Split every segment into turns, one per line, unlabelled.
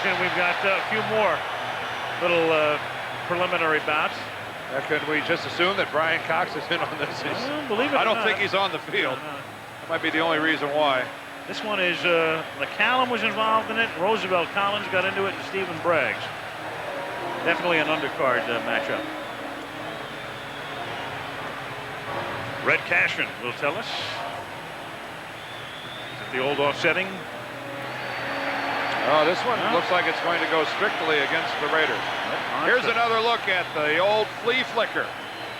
Dickerson. We've got a few more little preliminary bouts.
Can we just assume that Brian Cox is in on this?
Believe it or
I don't
not.
think he's on the field.
No.
That might be the only reason why.
This one is McCallum was involved in it. Roosevelt Collins got into it, and Stephen Braggs. Definitely an undercard matchup. Red Cashman will tell us. Is it the old offsetting?
Oh, this one looks like it's going to go strictly against the Raiders. Here's another look at the old flea flicker.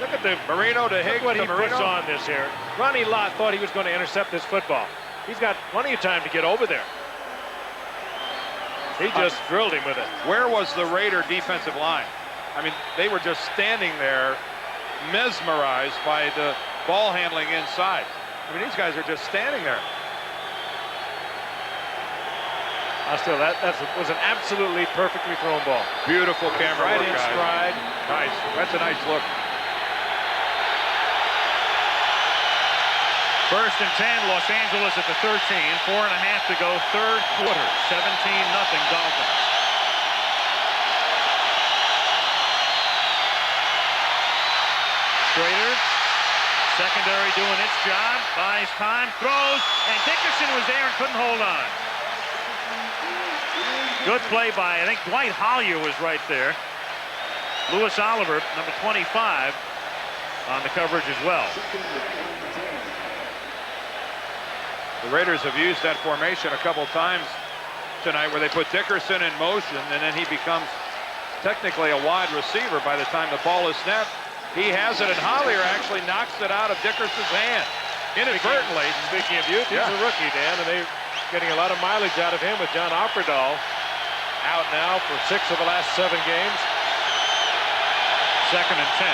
Look at the
Marino to Higgs.
what he
to Marino.
puts on this here. Ronnie Lott thought he was going to intercept this football. He's got plenty of time to get over there. He just drilled him with it.
Where was the Raider defensive line? I mean, they were just standing there, mesmerized by the ball handling inside. I mean, these guys are just standing there.
Still, that was an absolutely perfectly thrown ball.
Beautiful camera
Right
work,
in
guys.
stride.
Nice. That's a nice look.
First and 10, Los Angeles at the 13. 4.5 to go, third quarter. 17-0 Dolphins. Schrader, secondary doing its job, buys time, throws, and Dickerson was there and couldn't hold on. Good play by, I think Dwight Hollier was right there. Louis Oliver, number 25, on the coverage as well.
The Raiders have used that formation a couple times tonight where they put Dickerson in motion and then he becomes technically a wide receiver by the time the ball is snapped. He has it and Hollier actually knocks it out of Dickerson's hand inadvertently.
Speaking of youth, he's a rookie, Dan, and they're getting a lot of mileage out of him with John Offerdahl out now for 6 of the last 7 games.
Second and 10.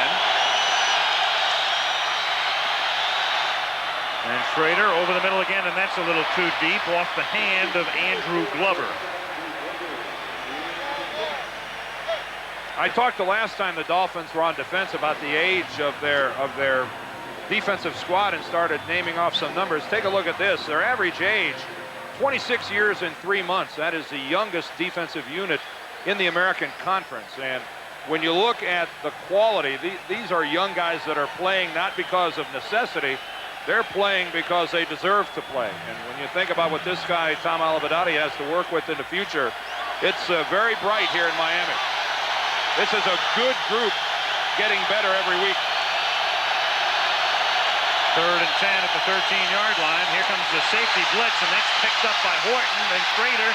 And Schrader over the middle again, and that's a little too deep off the hand of Andrew Glover.
I talked the last time the Dolphins were on defense about the age of their defensive squad and started naming off some numbers. Take a look at this. Their average age, 26 years and 3 months. That is the youngest defensive unit in the American Conference. And when you look at the quality, these are young guys that are playing not because of necessity. They're playing because they deserve to play. And when you think about what this guy, Tom Alibadati, has to work with in the future, it's very bright here in Miami. This is a good group getting better every week.
Third and 10 at the 13-yard line. Here comes the safety blitz, and that's picked up by Horton. And Schrader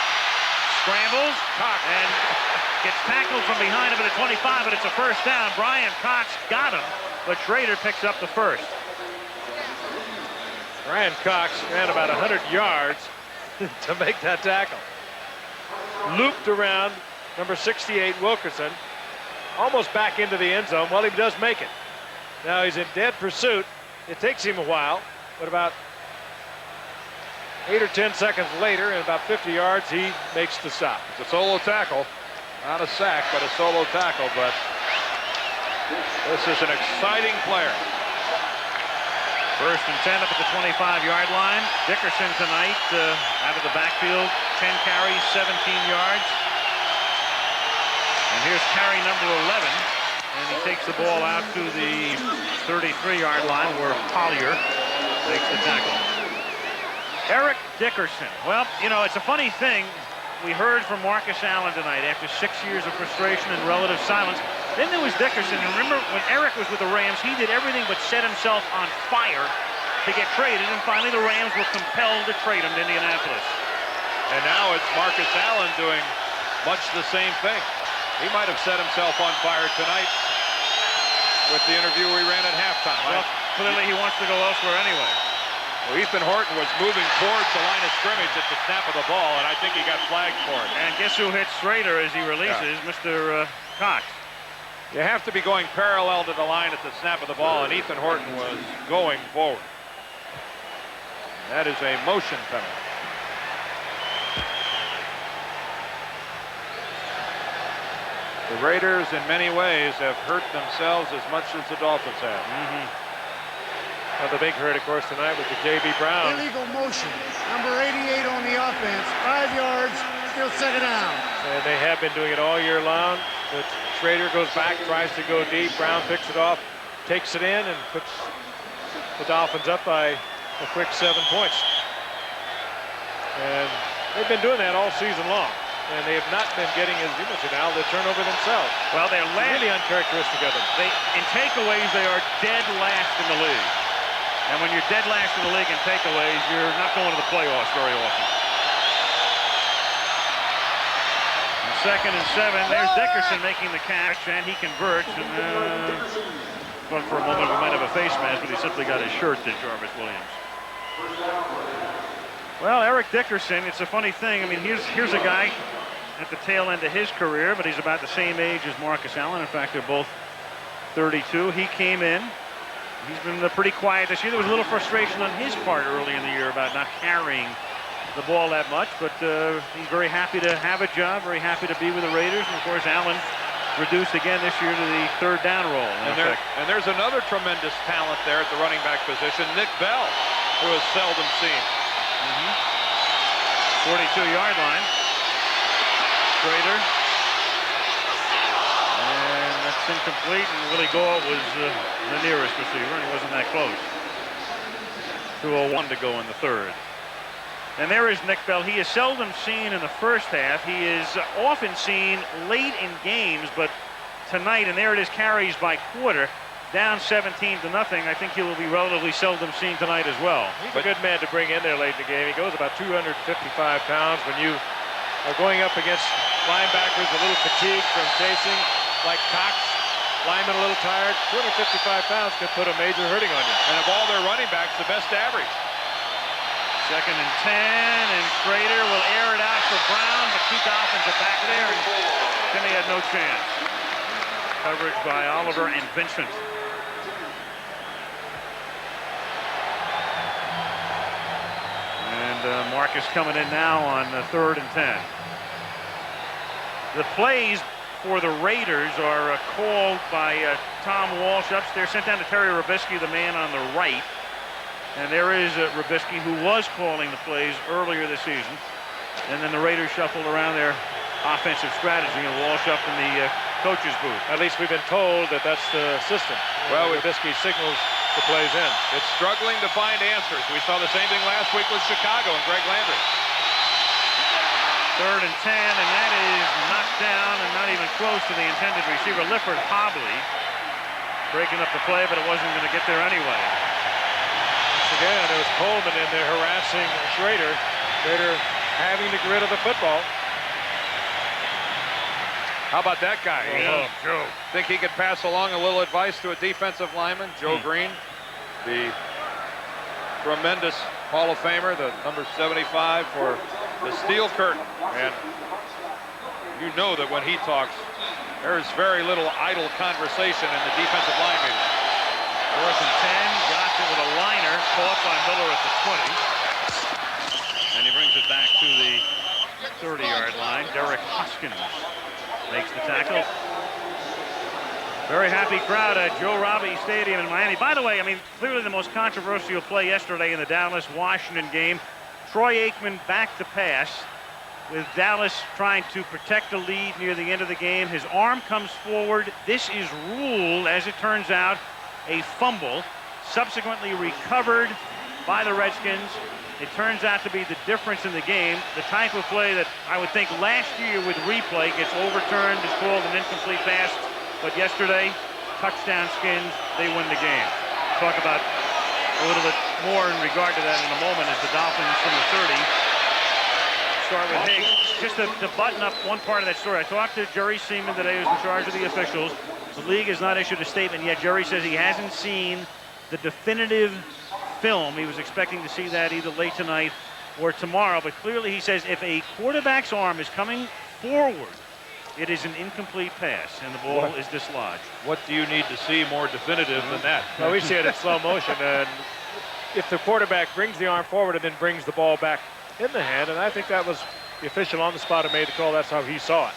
scrambles and gets tackled from behind him at the 25, but it's a first down. Brian Cox got him, but Schrader picks up the first.
Brian Cox ran about 100 yards to make that tackle. Looped around number 68, Wilkerson, almost back into the end zone. Well, he does make it. Now he's in dead pursuit. It takes him a while, but about 8 or 10 seconds later, and about 50 yards, he makes the stop.
It's a solo tackle. Not a sack, but a solo tackle. But this is an exciting player.
First and 10 up at the 25-yard line. Dickerson tonight out of the backfield, 10 carries, 17 yards. And here's carry number 11. And he takes the ball out to the 33-yard line where Collier makes the tackle. Eric Dickerson. Well, you know, it's a funny thing. We heard from Marcus Allen tonight after 6 years of frustration and relative silence. Then there was Dickerson. And remember, when Eric was with the Rams, he did everything but set himself on fire to get traded. And finally, the Rams were compelled to trade him to Indianapolis.
And now it's Marcus Allen doing much the same thing. He might have set himself on fire tonight with the interview we ran at halftime.
Well, clearly he wants to go elsewhere anyway.
Well, Ethan Horton was moving towards the line of scrimmage at the snap of the ball, and I think he got flagged for it.
And guess who hits Schrader as he releases? Yeah. Mr. Cox.
You have to be going parallel to the line at the snap of the ball, and Ethan Horton was going forward. That is a motion penalty. The Raiders, in many ways, have hurt themselves as much as the Dolphins have.
Well, the big hurt, of course, tonight with the J.B. Brown.
Illegal motion. Number 88 on the offense. 5 yards, Backfield, second down.
And they have been doing it all year long. But Schrader goes back, tries to go deep. Brown picks it off, takes it in, and puts the Dolphins up by a quick 7 points. And they've been doing that all season long. And they have not been getting, as you mentioned, Al, the turnover themselves.
Well, they're
Really uncharacteristic of them.
in takeaways, they are dead last in the league. And when you're dead last in the league in takeaways, you're not going to the playoffs very often. And 2nd and 7. There's Dickerson making the catch, and he converts. And thought for a moment we might have a face mask, but he simply got his shirt to Jarvis Williams. Well, Eric Dickerson, it's a funny thing. I mean, here's a guy at the tail end of his career, but he's about the same age as Marcus Allen. In fact, they're both 32. He came in. He's been pretty quiet this year. There was a little frustration on his part early in the year about not carrying the ball that much, but he's very happy to have a job, very happy to be with the Raiders. And, of course, Allen reduced again this year to the 3rd down role.
And there's another tremendous talent there at the running back position, Nick Bell, who is seldom seen.
42-yard line. Schrader. And that's incomplete, and Willie Gore was the nearest receiver, and he wasn't that close. 2:01 to go in the 3rd. And there is Nick Bell. He is seldom seen in the first half. He is often seen late in games, but tonight, and there it is, carries by quarter, down 17-0. I think he will be relatively seldom seen tonight as well.
He's a good man to bring in there late in the game. He goes about 255 pounds. When you are going up against linebackers a little fatigued from chasing, like Cox, lineman a little tired, 255 pounds could put a major hurting on you.
And of all their running backs, the best average.
2nd and 10, and Schrader will air it out for Brown, but 2 Dolphins are back there, and Timmy had no chance. Coverage by Oliver and Vincent. And Marcus coming in now on 3rd and 10. The plays for the Raiders are called by Tom Walsh upstairs, sent down to Terry Robisky, the man on the right. And there is Robisky, who was calling the plays earlier this season. And then the Raiders shuffled around their offensive strategy, and Walsh up in the coach's booth.
At least we've been told that that's the system.
Well,
Robisky signals the plays in.
It's struggling to find answers. We saw the same thing last week with Chicago and Greg Landry.
3rd and 10, and that is knocked down and not even close to the intended receiver. Lifford Hobley breaking up the play, but it wasn't going to get there anyway.
Once again, there was Coleman in there harassing Schrader. Schrader having the grit of the football.
How about that guy?
Joe.
Think he could pass along a little advice to a defensive lineman? Joe Green, the tremendous Hall of Famer, the number 75 for the Steel Curtain. And you know that when he talks, there's very little idle conversation in the defensive line meeting.
4th and 10, Gotcha with a liner, caught by Miller at the 20. And he brings it back to the 30-yard line. Derek Hoskins makes the tackle. Very happy crowd at Joe Robbie Stadium in Miami. By the way, I mean, clearly the most controversial play yesterday in the Dallas-Washington game. Troy Aikman back to pass with Dallas trying to protect the lead near the end of the game. His arm comes forward. This is ruled, as it turns out, a fumble, subsequently recovered by the Redskins. It turns out to be the difference in the game. The type of play that I would think last year with replay gets overturned, is called an incomplete pass. But yesterday, touchdown Skins, they win the game. Talk about a little bit more in regard to that in a moment as the Dolphins from the 30 start with Higgs. Just to button up one part of that story, I talked to Jerry Seaman today, who's in charge of the officials. The league has not issued a statement yet. Jerry says he hasn't seen the definitive film. He was expecting to see that either late tonight or tomorrow. But clearly he says if a quarterback's arm is coming forward, it is an incomplete pass, and the ball is dislodged.
What do you need to see more definitive than that?
Well, we see it in slow motion, and if the quarterback brings the arm forward and then brings the ball back in the hand, and I think that was the official on the spot who made the call. That's how he saw it,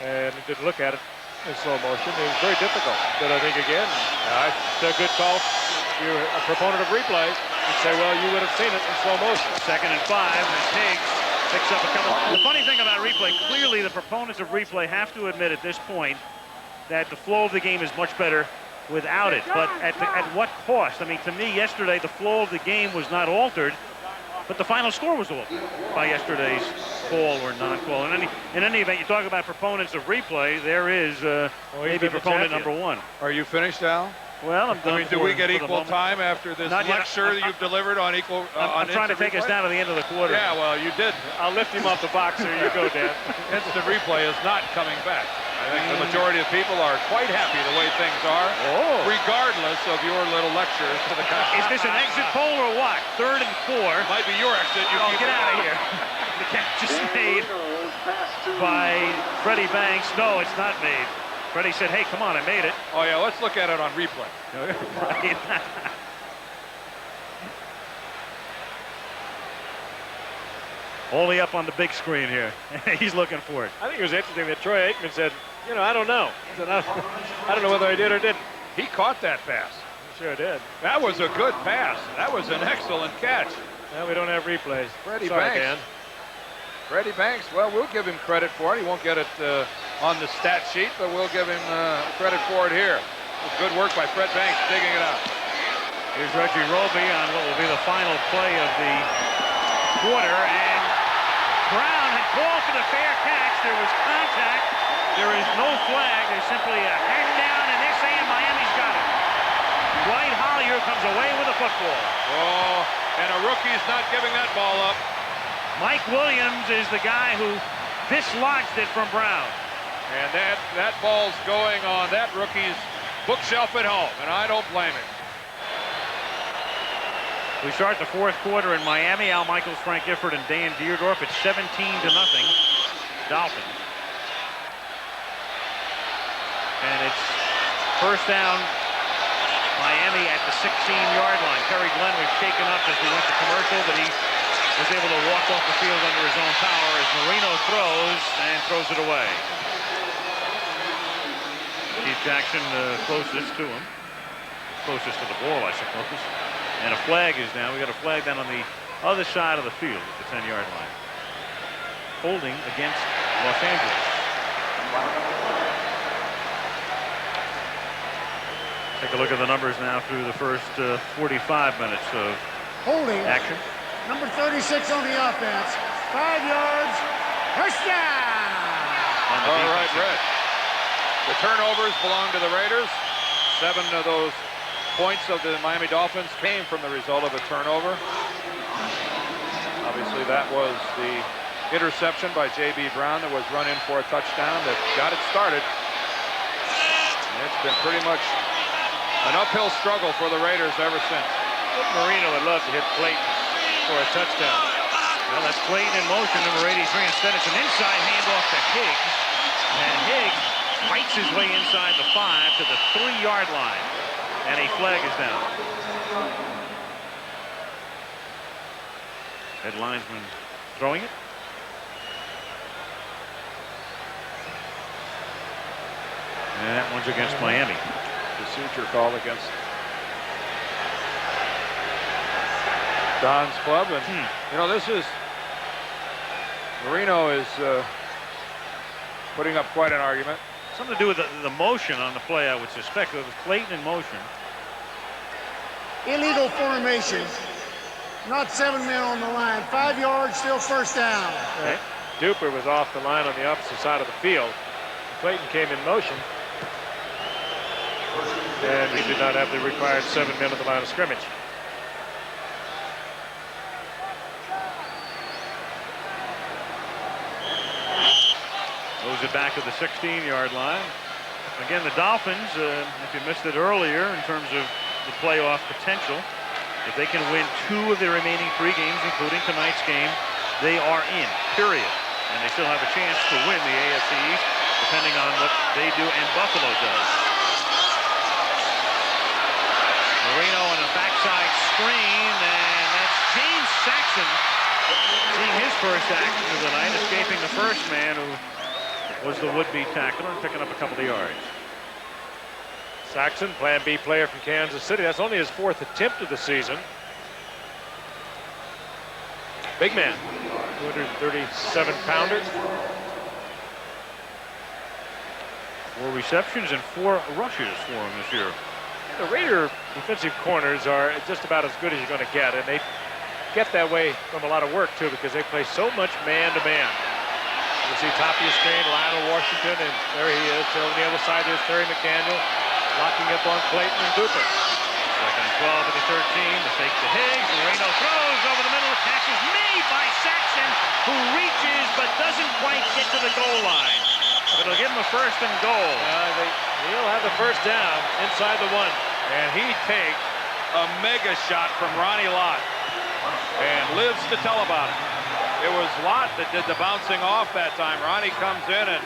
and he didn't look at it in slow motion. It was very difficult, but I think again, it's a good call. If you're a proponent of replay, you'd say, well, you would have seen it in slow motion.
2nd and 5, and Higgs Picks up a couple. The funny thing about replay, clearly the proponents of replay have to admit at this point that the flow of the game is much better without it. But at what cost? I mean, to me, yesterday, the flow of the game was not altered, but the final score was altered by yesterday's call or non-call. In any event, you talk about proponents of replay, there is maybe proponent number one.
Are you finished, Al?
Well, I'm done.
I mean, do we get equal time after this lecture that you've delivered on equal?
I'm trying to take us down to the end of the quarter.
Yeah, well, you did.
I'll lift him off the box. Here you go, Dan.
Instant replay is not coming back. I think the majority of people are quite happy the way things are, regardless of your little lectures to the country.
Is this an exit poll or what? 3rd and 4.
Might be your exit.
Get out of here. The catch is made by Freddie Banks. No, it's not made. Freddie said, hey, come on, I made it.
Oh, yeah, let's look at it on replay.
Only up on the big screen here. He's looking for it.
I think it was interesting that Troy Aikman said, you know, I don't know. He said, I don't know whether I did or didn't.
He caught that pass.
He sure did.
That was a good pass. That was an excellent catch.
Well, we don't have replays.
Freddie
Sorry,
Banks.
Dan.
Freddie Banks, well, we'll give him credit for it. He won't get it on the stat sheet, but we'll give him credit for it here. It was good work by Fred Banks digging it out.
Here's Reggie Roby on what will be the final play of the quarter, and Brown had called for the fair catch. There was contact. There is no flag. There's simply a hand down, and they're saying Miami's got it. Dwight Hollier comes away with a football.
Oh, and a rookie's not giving that ball up.
Mike Williams is the guy who dislodged it from Brown.
And that ball's going on that rookie's bookshelf at home, and I don't blame him.
We start the 4th quarter in Miami. Al Michaels, Frank Gifford, and Dan Deerdorf. It's 17-0, Dolphins. And it's first down, Miami at the 16-yard line. Terry Glenn was shaken up as we went to commercial, but he was able to walk off the field under his own power as Marino throws it away. Keith Jackson closest to him. Closest to the ball, I suppose. And a flag is down. We got a flag down on the other side of the field at the 10-yard line. Holding against Los Angeles. Take a look at the numbers now through the first 45 minutes of
holding
action.
Number 36 on the offense. 5 yards. First down.
All right, Red. The turnovers belong to the Raiders. 7 of those points of the Miami Dolphins came from the result of a turnover. Obviously, that was the interception by J.B. Brown that was run in for a touchdown that got it started. And it's been pretty much an uphill struggle for the Raiders ever since.
Marino would love to hit Clayton for a touchdown.
Well, that's Clayton in motion, number 83. Instead, it's an inside handoff to Higgs. And Higgs fights his way inside the 5 to the 3-yard line. And a flag is down. Head linesman throwing it. And that one's against Miami.
Procedure call against Don's club. And, you know, this is, Marino is putting up quite an argument.
Something to do with the motion on the play, I would suspect. It was Clayton in motion.
Illegal formation. Not 7 men on the line. 5 yards, still first down.
Okay.
Duper was off the line on the opposite side of the field. Clayton came in motion. And he did not have the required 7 men on the line of scrimmage.
Moves it back to the 16-yard line. Again, the Dolphins, if you missed it earlier in terms of the playoff potential, if they can win 2 of their remaining 3 games, including tonight's game, they are in, period. And they still have a chance to win the AFC East, depending on what they do and Buffalo does. Marino on a backside screen, and that's James Saxon seeing his first action of the night, escaping the first man who was the would-be tackler and picking up a couple of yards.
Saxon, Plan B player from Kansas City. That's only his 4th attempt of the season. Big man. 237-pounder.
4 receptions and 4 rushes for him this year.
The Raider defensive corners are just about as good as you're going to get, and they get that way from a lot of work too, because they play so much man-to-man. You see top of your screen, Lionel Washington, and there he is. So on the other side, there's Terry McDaniel locking up on Clayton and Cooper.
Second and 12 at the 13. The fake to Higgs. Moreno throws over the middle. The catch is made by Saxon, who reaches but doesn't quite get to the goal line. But it'll give him a first and goal.
He'll have the first down inside the 1.
And he takes a mega shot from Ronnie Lott and lives to tell about it. It was Lott that did the bouncing off that time. Ronnie comes in, and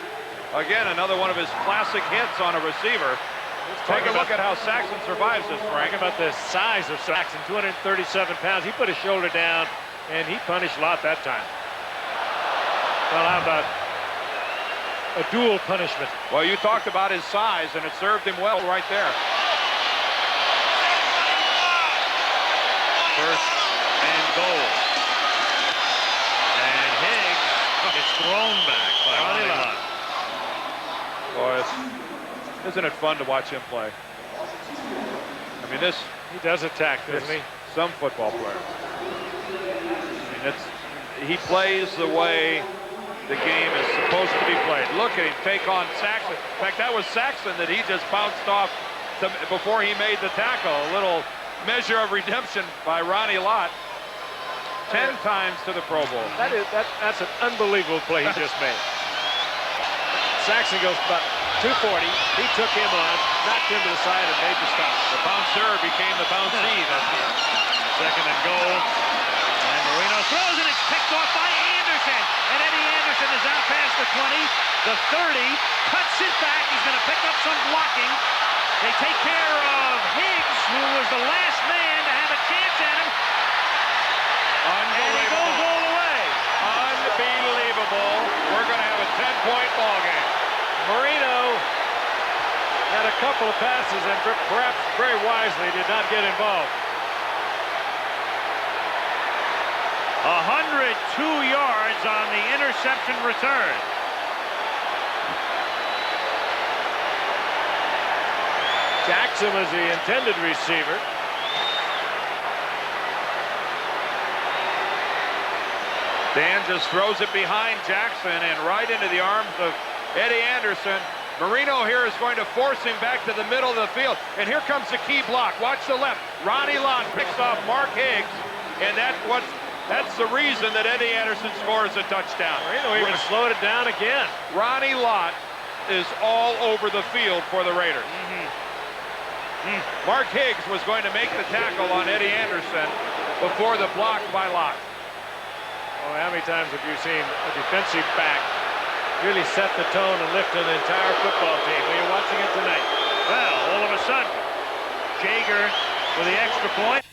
again, another one of his classic hits on a receiver. Take a look at how Saxon survives this, Frank.
About the size of Saxon, 237 pounds. He put his shoulder down, and he punished Lott that time. Well, how about a dual punishment?
Well, you talked about his size, and it served him well right there.
First and goal. And Higgs gets thrown back by Ronnie Lott.
Boy, isn't it fun to watch him play? I mean,
he does attack, doesn't he?
Some football player. I mean, he plays the way the game is supposed to be played. Look at him take on Saxon. In fact, that was Saxon that he just bounced off before he made the tackle. A little measure of redemption by Ronnie Lott. 10 times to the Pro Bowl.
That's an unbelievable play he just made. Saxon goes about 240. He took him on, knocked him to the side, and made the stop.
The bouncer became the bouncee.
Second and goal. And Moreno throws, and it's picked off by Anderson. And Eddie Anderson is out past the 20, the 30, cuts it back. He's going to pick up some blocking. They take care of Higgs, who was the last man to have a chance at him. And he goes all the way.
Unbelievable. We're going to have a 10-point ball game.
Moreno had a couple of passes and perhaps very wisely did not get involved.
102 yards on the interception return.
Jackson was the intended receiver.
Dan just throws it behind Jackson and right into the arms of Eddie Anderson. Moreno here is going to force him back to the middle of the field. And here comes the key block. Watch the left. Ronnie Lott picks off Mark Higgs. And that's the reason that Eddie Anderson scores a touchdown.
Moreno even slowed it down again.
Ronnie Lott is all over the field for the Raiders. Mark Higgs was going to make the tackle on Eddie Anderson before the block by Lott.
Oh, how many times have you seen a defensive back really set the tone and lift an entire football team? Well, you're watching it tonight.
Well, all of a sudden, Jaeger with the extra point.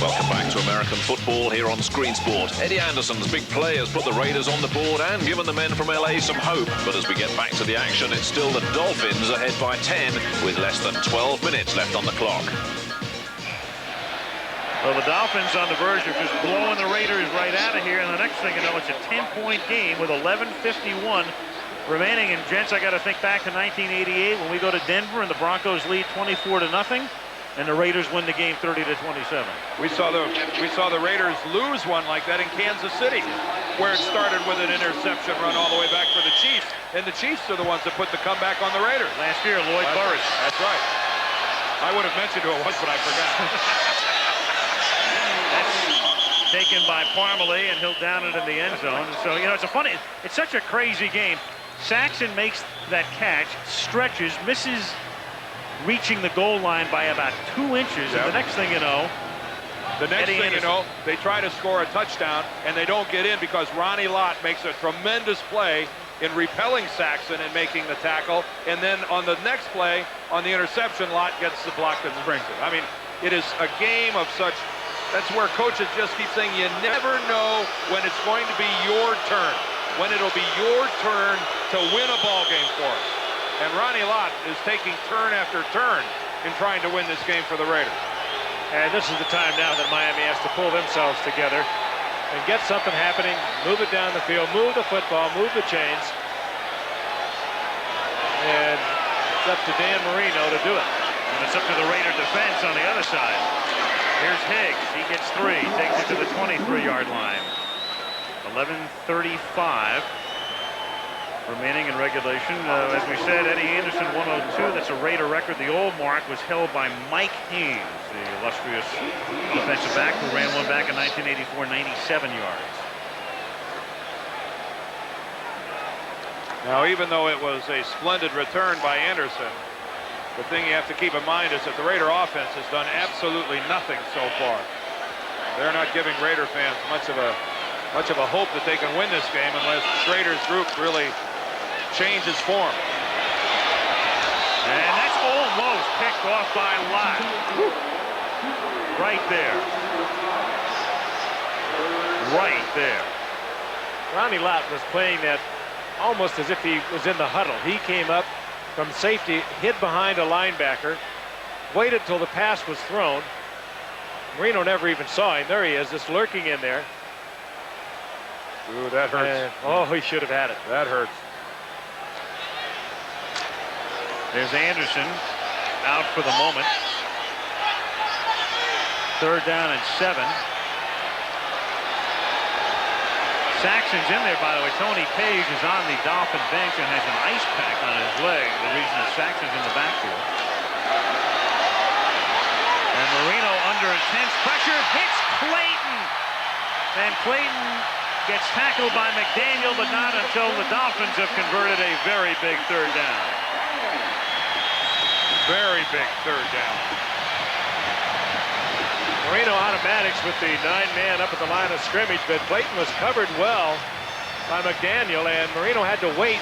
Welcome back to American football here on Screensport. Eddie Anderson's big play has put the Raiders on the board and given the men from LA some hope. But as we get back to the action, it's still the Dolphins ahead by 10 with less than 12 minutes left on the clock.
Well, the Dolphins on the verge of just blowing the Raiders right out of here. And the next thing you know, it's a 10-point game with 11:51 remaining. And, gents, I got to think back to 1988 when we go to Denver and the Broncos lead 24-0. And the Raiders win the game 30-27.
We saw the Raiders lose one like that in Kansas City, where it started with an interception run all the way back for the Chiefs. And the Chiefs are the ones that put the comeback on the Raiders.
Last year, Lloyd Burris.
That's right. I would have mentioned who it was, but I forgot.
That's taken by Parmalee, and he'll down it in the end zone. And so, you know, it's such a crazy game. Saxon makes that catch, stretches, misses reaching the goal line by about 2 inches.
Yep.
And the next thing you know,
they try to score a touchdown and they don't get in because Ronnie Lott makes a tremendous play in repelling Saxon and making the tackle. And then on the next play, on the interception, Lott gets the block that brings it. I mean, it is a game of such. That's where coaches just keep saying you never know when it's going to be your turn, when it'll be your turn to win a ball game for us. And Ronnie Lott is taking turn after turn in trying to win this game for the Raiders.
And this is the time now that Miami has to pull themselves together and get something happening, move it down the field, move the football, move the chains. And it's up to Dan Marino to do it.
And it's up to the Raider defense on the other side. Here's Higgs. He gets 3. Takes it to the 23-yard line. 11:35 remaining in regulation. As we said, Eddie Anderson 102. That's a Raider record. The old mark was held by Mike Haynes, the illustrious defensive back who ran one back in 1984, 97 yards.
Now, even though it was a splendid return by Anderson, the thing you have to keep in mind is that the Raider offense has done absolutely nothing so far. They're not giving Raider fans much of a hope that they can win this game unless Schrader's group really changes form.
And that's almost picked off by Lott. Right there. Right there.
Ronnie Lott was playing that almost as if he was in the huddle. He came up from safety, hid behind a linebacker, waited till the pass was thrown. Marino never even saw him. There he is, just lurking in there.
Ooh, that hurts.
Oh, he should have had it.
That hurts.
There's Anderson out for the moment. 3rd down and 7. Saxon's in there, by the way. Tony Page is on the Dolphin bench and has an ice pack on his leg. The reason that Saxon's in the backfield. And Marino under intense pressure hits Clayton. And Clayton gets tackled by McDaniel, but not until the Dolphins have converted a very big 3rd down.
Very big 3rd down.
Marino automatics with the 9-man up at the line of scrimmage, but Clayton was covered well by McDaniel, and Marino had to wait,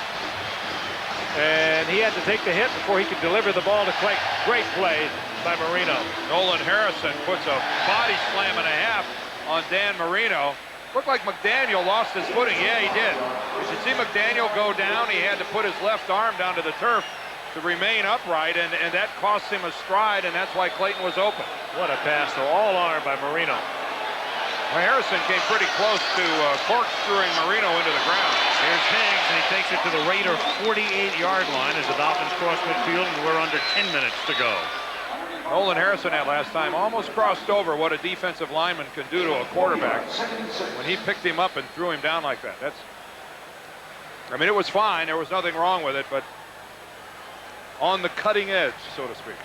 and he had to take the hit before he could deliver the ball to Clayton. Great play by Marino.
Nolan Harrison puts a body slam and a half on Dan Marino. Looked like McDaniel lost his footing. Yeah, he did. You should see McDaniel go down. He had to put his left arm down to the turf to remain upright, and that cost him a stride, and that's why Clayton was open.
What a pass, though. All arm by Marino.
Well, Harrison came pretty close to corkscrewing Marino into the ground.
Here's Higgs, and he takes it to the Raider 48-yard line as the Dolphins cross midfield, and we're under 10 minutes to go.
Nolan Harrison that last time almost crossed over what a defensive lineman can do to a quarterback when he picked him up and threw him down like that. I mean, it was fine. There was nothing wrong with it, but on the cutting edge, so to speak.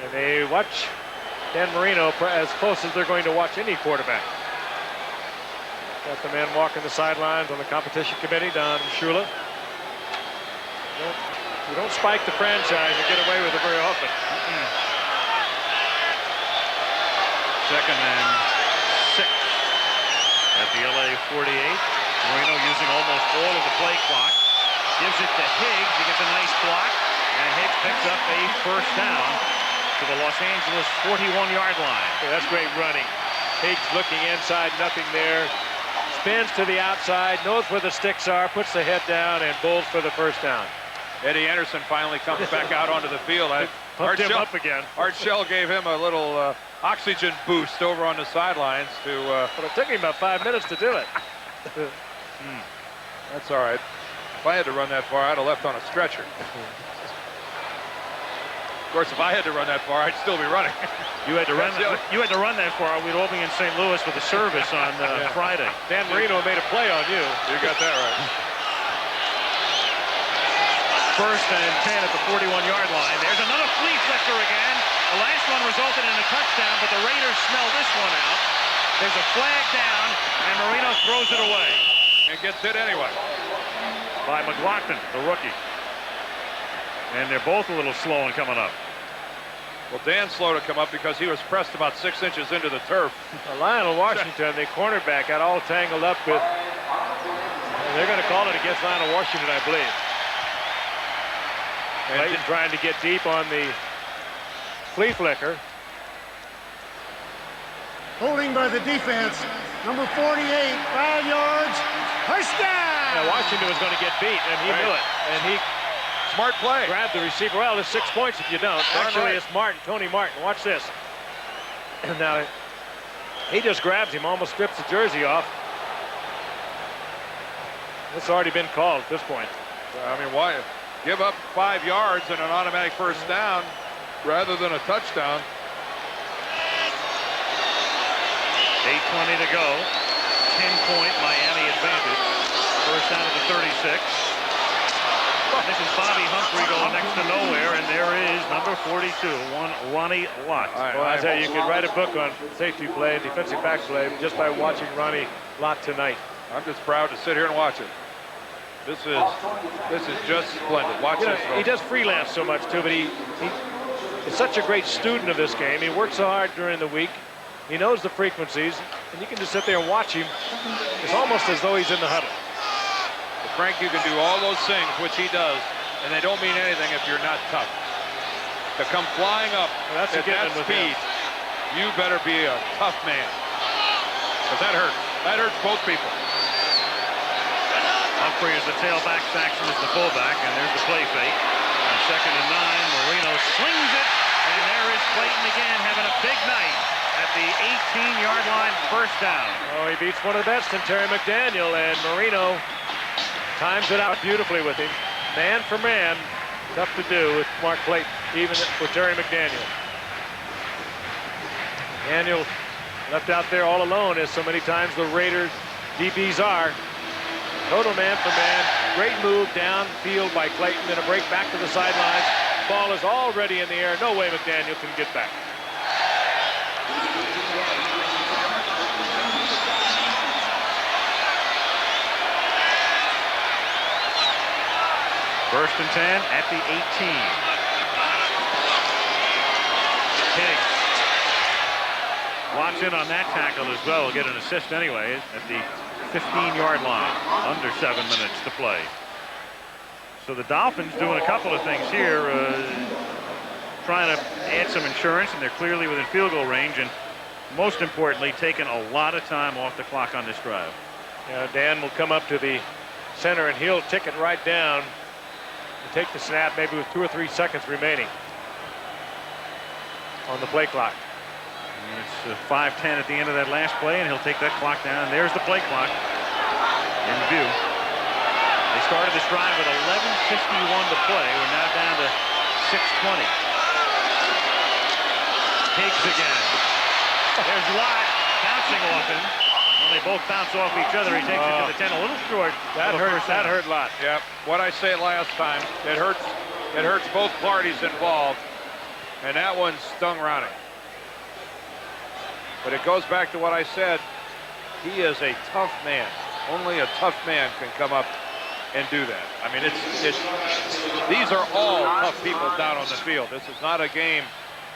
And they watch Dan Marino as close as they're going to watch any quarterback. Got the man walking the sidelines on the competition committee, Don Shula. You don't spike the franchise and get away with it very often.
2nd and 6 at the LA 48. Marino using almost all of the play clock. Gives it to Higgs. He gets a nice block. And Higgs picks up a 1st down to the Los Angeles 41-yard line.
Yeah, that's great running. Higgs looking inside, nothing there. Spins to the outside, knows where the sticks are, puts the head down, and bowls for the 1st down.
Eddie Anderson finally comes back out onto the field.
Pumped him up again.
Art Shell gave him a little oxygen boost over on the sidelines to...
But it took him about 5 minutes to do it.
That's all right. If I had to run that far, I'd have left on a stretcher. Of course, if I had to run that far, I'd still be running.
You had to run that far. We'd all be in St. Louis with a service on Friday.
Dan Marino made a play on you.
You got that right.
1st and 10 at the 41-yard line. There's another flea flicker again. The last one resulted in a touchdown, but the Raiders smell this one out. There's a flag down, and Marino throws it away.
And gets hit anyway.
By McLaughlin, the rookie. And they're both a little slow in coming up.
Well, Dan's slow to come up because he was pressed about 6 inches into the turf.
Lionel Washington, the cornerback, got all tangled up with... They're going to call it against Lionel Washington, I believe. Clayton trying to get deep on the flea flicker.
Holding by the defense. Number 48, 5 yards. Touchdown!
Now Washington was going to get beat, and he knew it. And he
Smart play.
Grab the receiver. Well, it's 6 points if you don't.
Darn
Actually,
right.
it's Martin, Tony Martin. Watch this. Now, he just grabs him, almost strips the jersey off. It's already been called at this point.
I mean, why give up 5 yards and an automatic first down rather than a touchdown?
8:20 to go. 10-point Miami advantage. First down at the 36. This is Bobby Humphrey going next to nowhere, and there is number 42, one Ronnie Lott.
Well, I tell you, you could write a book on safety play and defensive back play just by watching Ronnie Lott tonight.
I'm just proud to sit here and watch it. This is just splendid. Watch this.
He does freelance so much too, but he is such a great student of this game. He works so hard during the week. He knows the frequencies, and you can just sit there and watch him. It's almost as though he's in the huddle.
Frank, you can do all those things, which he does, and they don't mean anything if you're not tough. To come flying up
Well, that's a
at
given
that
with
speed, you better be a tough man. Because that hurts. That hurts both people.
Humphrey is the tailback, Saxon is the fullback, and there's the play fake. On 2nd and 9, Marino slings it, and there is Clayton again having a big night at the 18-yard line, first down.
Oh, he beats one of the best in Terry McDaniel, and Marino times it out beautifully with him. Man for man, tough to do with Mark Clayton, even with Terry McDaniel. Daniel left out there all alone, as so many times the Raiders DBs are. Total man for man. Great move downfield by Clayton, and a break back to the sidelines. Ball is already in the air. No way McDaniel can get back.
First and 10 at the 18. Higgs. Watts in on that tackle as well. Will get an assist anyway at the 15-yard line. Under 7 minutes to play. So the Dolphins doing a couple of things here. Trying to add some insurance, and they're clearly within field goal range. And most importantly, taking a lot of time off the clock on this drive.
Yeah, Dan will come up to the center, and he'll tick it right down. Take the snap maybe with 2 or 3 seconds remaining on the play clock.
And it's 5:10 at the end of that last play, and he'll take that clock down. There's the play clock in view. They started this drive with 11:51 to play. We're now down to 6:20. Higgs again. There's Lott bouncing off him. When they both bounce off each other, he takes it to the 10, a little short.
That hurt a lot.
Yep. What I said last time, it hurts both parties involved, and that one stung Ronnie. But it goes back to what I said. He is a tough man. Only a tough man can come up and do that. I mean, these are all tough people down on the field. This is not a game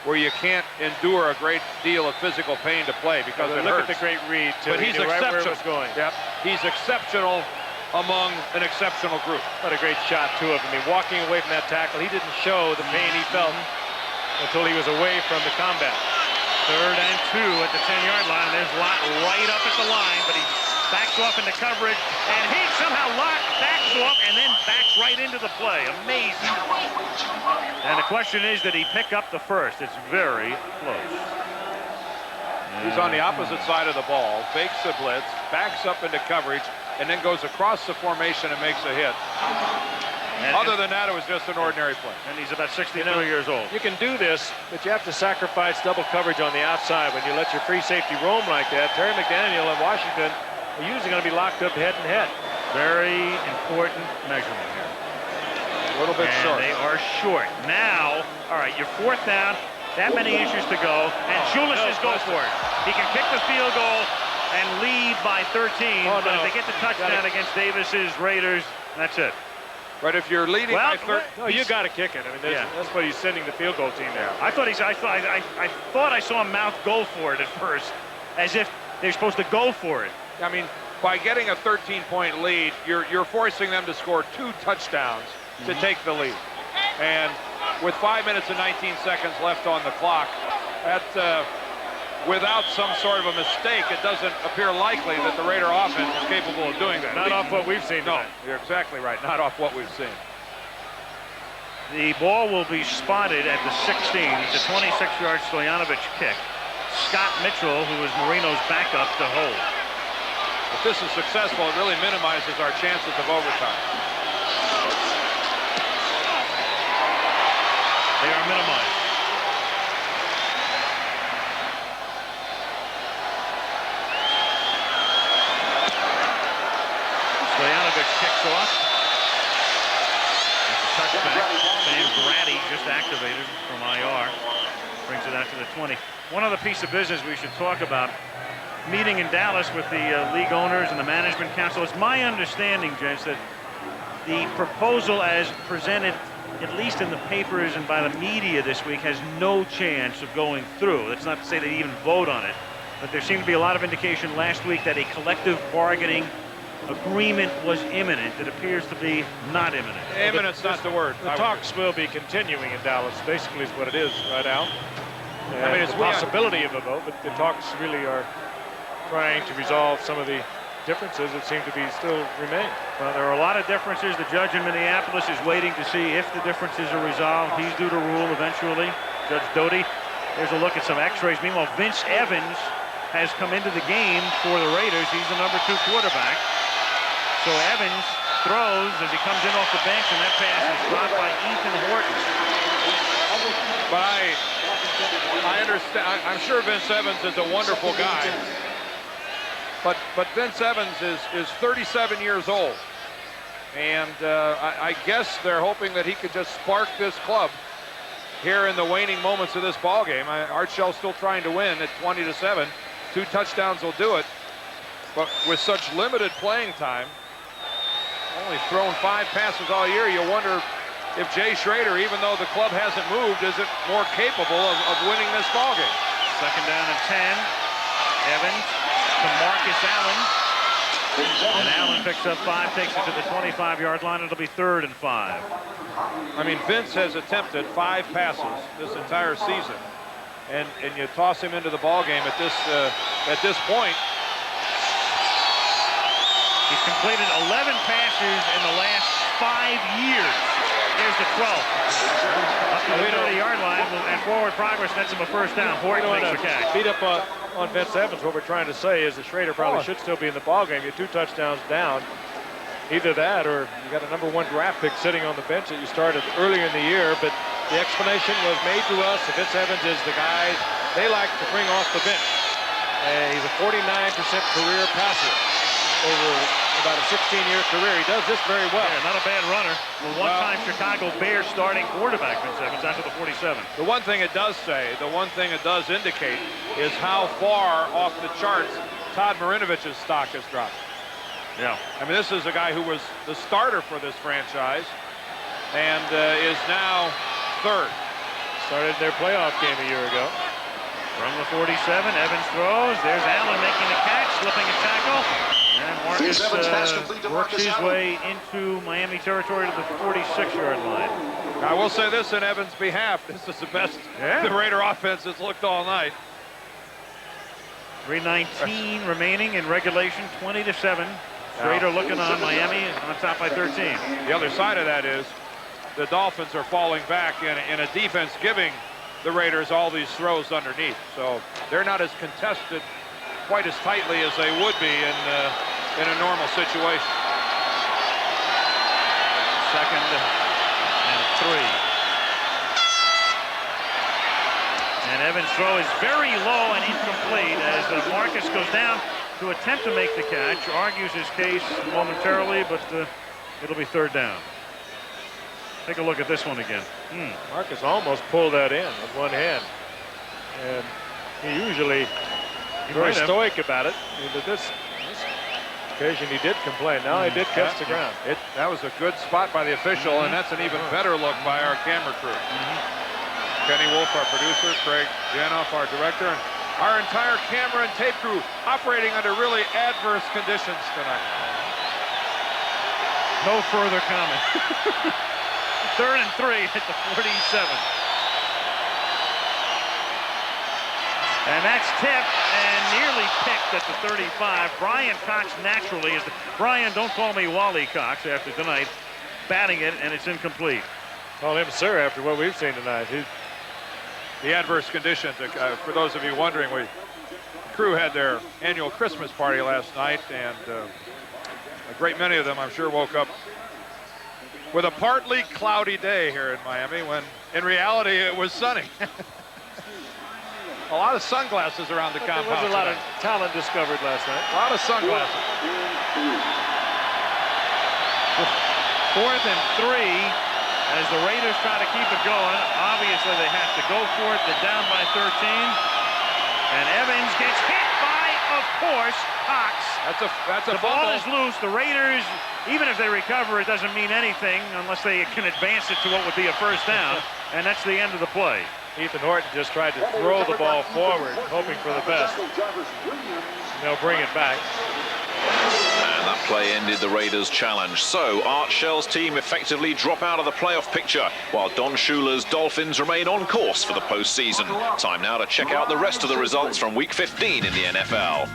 where you can't endure a great deal of physical pain to play because it
Look
hurts.
at the great read, too.
But he's
He knew right where it
exceptional.
was going.
Yep. He's exceptional among an exceptional group.
What a great shot, too, of him. I mean, walking away from that tackle, he didn't show the pain he felt until he was away from the combat.
3rd and 2 at the 10-yard line. There's Lott right up at the line, but he backs off into coverage, and he somehow Lott backs off and then backs right into the play. Amazing. And the question is, did he pick up the first? It's very close.
He's on the opposite side of the ball, fakes the blitz, backs up into coverage, and then goes across the formation and makes a hit. Other than that, it was just an ordinary play.
And he's about 62 years old.
You can do this, but you have to sacrifice double coverage on the outside when you let your free safety roam like that. Terry McDaniel and Washington are usually going to be locked up head and head.
Very important measurement here.
A little bit
And
short.
they are short. Now, all right, you're 4th down, that many inches to go, and Julius is go for it. He can kick the field goal and lead by 13, but if they get the touchdown against Davis's Raiders, that's it.
But if you're leading by 13,
No, you got to kick it. I mean, that's what he's sending the field goal team there.
I thought I saw him mouth go for it at first, as if they're supposed to go for it.
I mean, by getting a 13-point lead, you're forcing them to score 2 touchdowns to take the lead. And with 5 minutes and 19 seconds left on the clock, that without some sort of a mistake, it doesn't appear likely that the Raider offense is capable of doing that.
Not off what we've seen
No,
tonight.
you're exactly right. Not off what we've seen.
The ball will be spotted at the 16. It's a 26-yard Stoyanovich kick. Scott Mitchell, who is Marino's backup, to hold.
If this is successful, it really minimizes our chances of overtime.
They are minimized. Stoyanovich kicks off. It's a touchback. Sam Grady just activated from IR. Brings it out to the 20. One other piece of business we should talk about. Meeting in Dallas with the league owners and the management council. It's my understanding, gents, that the proposal as presented, at least in the papers and by the media this week, has no chance of going through. That's not to say they even vote on it, but there seemed to be a lot of indication last week that a collective bargaining agreement was imminent. It appears to be not imminent.
Imminent's not the word.
The talks will be continuing in Dallas, basically is what it is right now. And
I mean, it's
a possibility of a vote, but the talks really are trying to resolve some of the differences that seem to be still remain.
Well, there are a lot of differences. The judge in Minneapolis is waiting to see if the differences are resolved. He's due to rule eventually. Judge Doty. Here's a look at some x-rays. Meanwhile, Vince Evans has come into the game for the Raiders. He's the #2 quarterback. So Evans throws as he comes in off the bench, and that pass is dropped by Ethan Horton.
But I understand. I'm sure Vince Evans is a wonderful guy. But Vince Evans is 37 years old. And I guess they're hoping that he could just spark this club here in the waning moments of this ball game. Art Shell's still trying to win at 20-7. 2 touchdowns will do it. But with such limited playing time, only thrown 5 passes all year, you wonder if Jay Schrader, even though the club hasn't moved, is it more capable of winning this ball game?
2nd down and 10. Evans to Marcus Allen. And Allen picks up 5, takes it to the 25-yard line. It'll be 3rd and 5.
I mean, Vince has attempted 5 passes this entire season, and you toss him into the ball game at this point.
He's completed 11 passes in the last 5 years. Here's the 12th. Up to the 30-yard line and forward progress nets him a 1st down. Horton makes the catch.
Beat up on Vince Evans. What we're trying to say is that Schrader probably should still be in the ball game. You're 2 touchdowns down. Either that or you got a #1 draft pick sitting on the bench that you started earlier in the year. But the explanation was made to us that Vince Evans is the guy they like to bring off the bench. He's a 49% career passer over about a 16-year career. He does this very well.
Yeah, not a bad runner. The one-time Chicago Bears starting quarterback, Vince Evans, after the 47.
The one thing it does say, the one thing it does indicate, is how far off the charts Todd Marinovich's stock has dropped.
Yeah.
I mean, this is a guy who was the starter for this franchise and is now 3rd.
Started their playoff game a year ago.
From the 47, Evans throws. There's Allen making the catch, slipping a tackle. And Marcus works his way into Miami territory to the 46-yard line.
I will say this in Evans' behalf. This is the best the Raider offense has looked all night.
3:19 remaining in regulation, 20-7. Raider looking on. Miami on top by 13.
The other side of that is the Dolphins are falling back in a defense giving the Raiders all these throws underneath. So they're not as contested quite as tightly as they would be in a normal situation.
2nd and 3. And Evans' throw is very low and incomplete as Marcus goes down to attempt to make the catch, argues his case momentarily, but it'll be 3rd down. Take a look at this one again.
Marcus almost pulled that in with one hand. And he usually very stoic about it. But this occasion he did complain. Now he did catch the ground.
That was a good spot by the official, and that's an even better look by our camera crew. Kenny Wolf, our producer, Craig Janoff, our director, and our entire camera and tape crew operating under really adverse conditions tonight.
No further comment. 3rd and 3 at the 47. And that's tipped and nearly picked at the 35. Brian Cox naturally is Brian, don't call me Wally Cox after tonight, batting it, and it's incomplete.
Call him sir after what we've seen tonight.
The adverse conditions, for those of you wondering, the crew had their annual Christmas party last night, and a great many of them, I'm sure, woke up with a partly cloudy day here in Miami, when in reality it was sunny. A lot of sunglasses around the compound.
There was a lot of talent discovered last night.
A lot of sunglasses.
4th and 3. As the Raiders try to keep it going, obviously they have to go for it. They're down by 13. And Evans gets hit by, of course, Cox.
That's a
The ball is
fumble.
loose. The Raiders, even if they recover, it doesn't mean anything unless they can advance it to what would be a first down. And that's the end of the play.
Ethan Horton just tried to throw the ball forward, hoping for the best. They'll bring it back.
And that play ended the Raiders' challenge. So Art Shell's team effectively drop out of the playoff picture, while Don Shula's Dolphins remain on course for the postseason. Time now to check out the rest of the results from Week 15 in the NFL.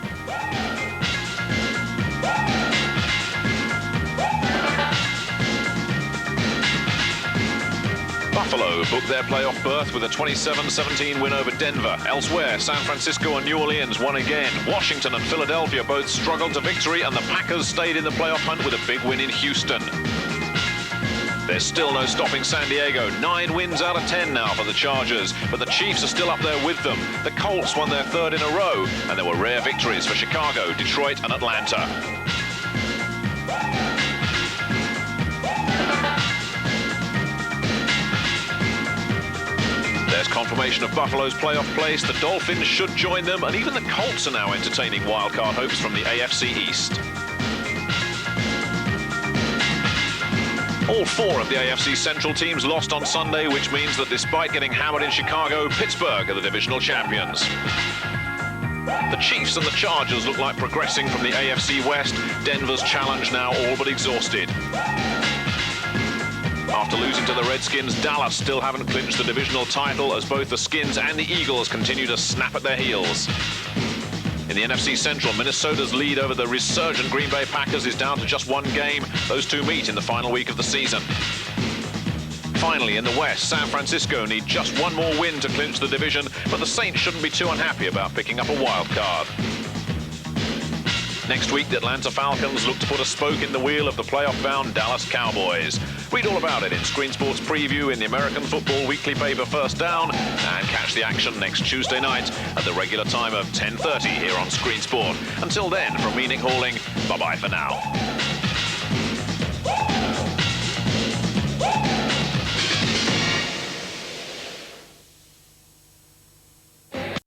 Buffalo booked their playoff berth with a 27-17 win over Denver. Elsewhere, San Francisco and New Orleans won again. Washington and Philadelphia both struggled to victory, and the Packers stayed in the playoff hunt with a big win in Houston. There's still no stopping San Diego. 9 wins out of 10 now for the Chargers, but the Chiefs are still up there with them. The Colts won their 3rd in a row, and there were rare victories for Chicago, Detroit and Atlanta. There's confirmation of Buffalo's playoff place. The Dolphins should join them, and even the Colts are now entertaining wildcard hopes from the AFC East. All 4 of the AFC Central teams lost on Sunday, which means that despite getting hammered in Chicago, Pittsburgh are the divisional champions. The Chiefs and the Chargers look like progressing from the AFC West. Denver's challenge now all but exhausted. After losing to the Redskins, Dallas still haven't clinched the divisional title, as both the Skins and the Eagles continue to snap at their heels. In the NFC Central, Minnesota's lead over the resurgent Green Bay Packers is down to just 1 game. Those two meet in the final week of the season. Finally, in the West, San Francisco need just 1 more win to clinch the division, but the Saints shouldn't be too unhappy about picking up a wild card. Next week, the Atlanta Falcons look to put a spoke in the wheel of the playoff-bound Dallas Cowboys. Read all about it in Screensport's preview in the American Football Weekly paper First Down, and catch the action next Tuesday night at the regular time of 10:30 here on Screensport. Until then, from me, Nick Halling, bye-bye for now.